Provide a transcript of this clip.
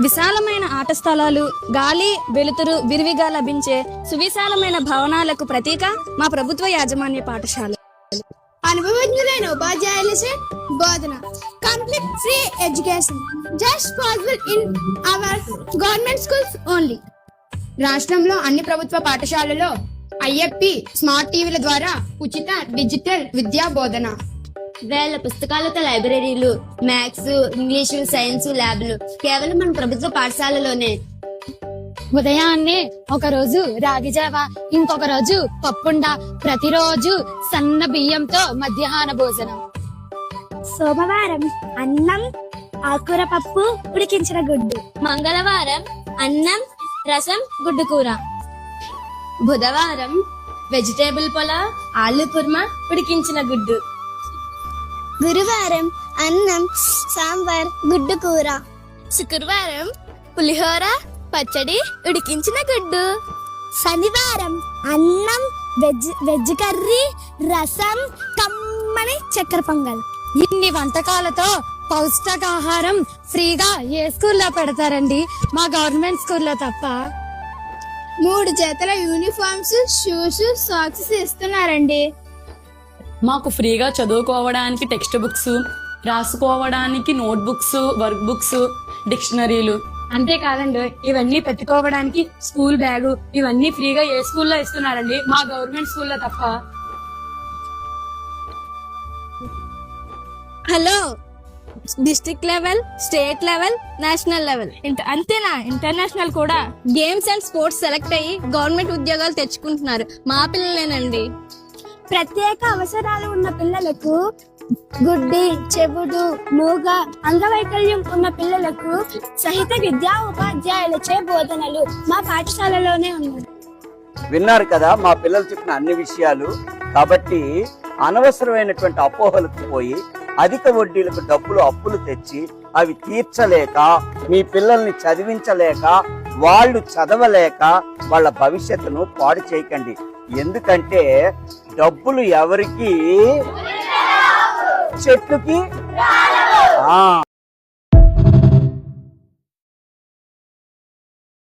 విశాలమైన ఆట స్థలాలు, గాలి వెలుతురు విరివిగా లభించే సువిశాలమైన భవనాలకు ప్రతీక మా ప్రభుత్వ యాజమాన్య పాఠశాల. అనుభవజ్ఞులైన ఉపాధ్యాయులచే బోధన. Complete free education just possible in our government schools only. రాష్ట్రంలో అన్ని ప్రభుత్వ పాఠశాలలో ఐఎఫ్పి స్మార్ట్ టీవీల ద్వారా ఉచిత డిజిటల్ విద్యా బోధన. వేల పుస్తకాలతో లైబ్రరీలు, మ్యాథ్స్, ఇంగ్లీషు, సైన్స్ ల్యాబ్లు కేవలం మన ప్రభుత్వ పాఠశాలలోనే. ఉదయాన్నే ఒక రోజు రాగి జావ, ఇంకొక రోజు పప్పుండ, ప్రతిరోజు సన్న బియ్యంతో మధ్యాహ్న భోజనం. సోమవారం అన్నం, ఆకుకూర పప్పు, ఉడికించిన గుడ్డు. మంగళవారం అన్నం, రసం, గుడ్డు కూర. బుధవారం వెజిటేబుల్ పులావ్, ఆలు కుర్మా, ఉడికించిన గుడ్డు. గురువారం అన్నం, సాంబార్, గుడ్డు కూర. శుక్రవారం పులిహోర, పచ్చడి, ఉడికించిన గుడ్డు. శనివారం అన్నం, వెజ్ కర్రీ, రసం, కమ్మని చక్కెర పొంగల్. ఇన్ని వంటకాలతో పౌష్టికాహారం ఫ్రీగా ఏ స్కూల్లో పెడతారండి? మా గవర్నమెంట్ స్కూల్లో తప్ప. 3 జతల యూనిఫామ్స్, షూస్, సాక్స్ ఇస్తున్నారండి. మాకు ఫ్రీగా చదువుకోవడానికి టెక్స్ట్ బుక్స్, రాసుకోవడానికి నోట్ బుక్స్, వర్క్ బుక్స్, డిక్షనరీలు. అంతేకాదండి, ఇవన్నీ పెట్టుకోవడానికి స్కూల్ బ్యాగు, ఇవన్నీ ఫ్రీగా ఏ స్కూల్లో ఇస్తున్నారండి? మా గవర్నమెంట్ స్కూల్లో తప్ప. Hello, district level, state level, national level, అంతేనా ఇంటర్నేషనల్ కూడా గేమ్స్ అండ్ స్పోర్ట్స్ సెలెక్ట్ అయ్యి గవర్నమెంట్ ఉద్యోగాలు తెచ్చుకుంటున్నారు మా పిల్లలేనండి. ప్రత్యేక అవసరాలు ఉన్న పిల్లలకు, గుడ్డి, చెవుడు, మూగ, అంగవైకల్యం ఉన్న పిల్లలకు సహిత విద్యా ఉపాధ్యాయులచే బోధనలు మా పాఠశాలలోనే ఉన్నాయి. విన్నారు కదా మా పిల్లలు చెప్పిన అన్ని విషయాలు. కాబట్టి అనవసరమైనటువంటి అపోహలకు పోయి అధిక వడ్డీలకు డబ్బులు అప్పులు తెచ్చి అవి తీర్చలేక, మీ పిల్లల్ని చదివించలేక, వాళ్ళు చదవలేక వాళ్ళ భవిష్యత్తును పాడు చేయకండి. ఎందుకంటే డబ్బులు ఎవరికి చెట్టుకి